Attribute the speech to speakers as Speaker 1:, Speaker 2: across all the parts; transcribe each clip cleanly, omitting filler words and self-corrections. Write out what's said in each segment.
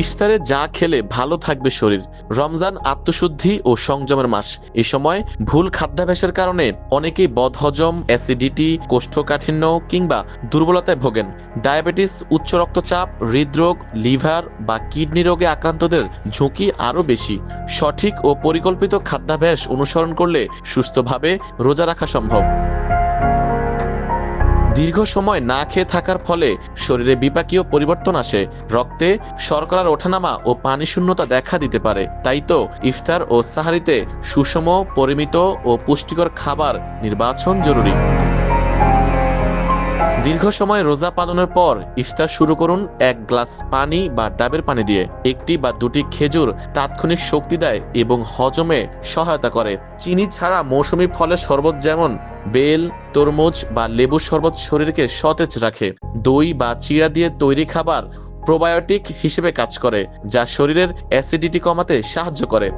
Speaker 1: ইফতারে যা খেলে ভালো থাকবে শরীর। রমজান আত্মশুদ্ধি ও সংযমের মাস। এই সময় ভুল খাদ্যাভ্যাসের কারণে অনেকেই বদহজম, অ্যাসিডিটি, কোষ্ঠকাঠিন্য কিংবা দুর্বলতায় ভোগেন। ডায়াবেটিস, উচ্চ রক্তচাপ, হৃদরোগ, লিভার বা কিডনি রোগে আক্রান্তদের ঝুঁকি আরও বেশি। সঠিক ও পরিকল্পিত খাদ্যাভ্যাস অনুসরণ করলে সুস্থভাবে রোজা রাখা সম্ভব। দীর্ঘ সময় না খেয়ে থাকার ফলে শরীরে বিপাকীয় পরিবর্তন আসে। রক্তে শর্করার ওঠানামা ও পানি শূন্যতা দেখা দিতে পারে। তাই তো ইফতার ও সাহারিতে সুষম, পরিমিত ও পুষ্টিকর খাবার নির্বাচন জরুরি। দীর্ঘ সময় রোজা পালনের পর ইফতার শুরু করুন 1 গ্লাস পানি বা ডাবের পানি দিয়ে। 1টি বা 2টি খেজুর তাৎক্ষণিক শক্তি দেয় এবং হজমে সহায়তা করে। চিনি ছাড়া মৌসুমী ফলের শরবত যেমন বেল, তরমুজ বা লেবুর শরবত শরীরকে সতেজ রাখে। দই বা চিড়া দিয়ে তৈরি খাবার প্রোবায়োটিক হিসেবে কাজ করে, যা শরীরের অ্যাসিডিটি কমাতে সাহায্য করে।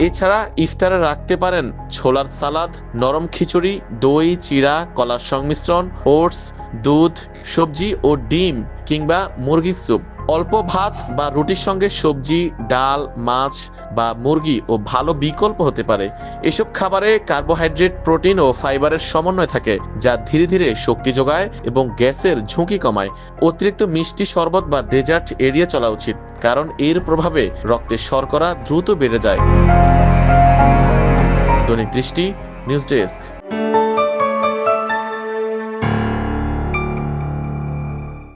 Speaker 1: এছাড়া ইফতারে রাখতে পারেন ছোলার সালাদ, নরম খিচুড়ি, দই, চিড়া, কলার সংমিশ্রণ, ওটস, দুধ, সবজি ও ডিম কিংবা মুরগির স্যুপ। অল্প ভাত বা রুটির সঙ্গে সবজি, ডাল, মাছ বা মুরগি ও ভালো বিকল্প হতে পারে। এসব খাবারে কার্বোহাইড্রেট, প্রোটিন ও ফাইবারের সমন্বয় থাকে, যা ধীরে ধীরে শক্তি যোগায় এবং গ্যাসের ঝুঁকি কমায়। অতিরিক্ত মিষ্টি, শরবত বা ডেজার্ট এড়িয়ে চলা উচিত, কারণ এর প্রভাবে রক্তে শর্করা দ্রুত বেড়ে যায়। দৈনিক দৃষ্টি, নিউজ ডেস্ক।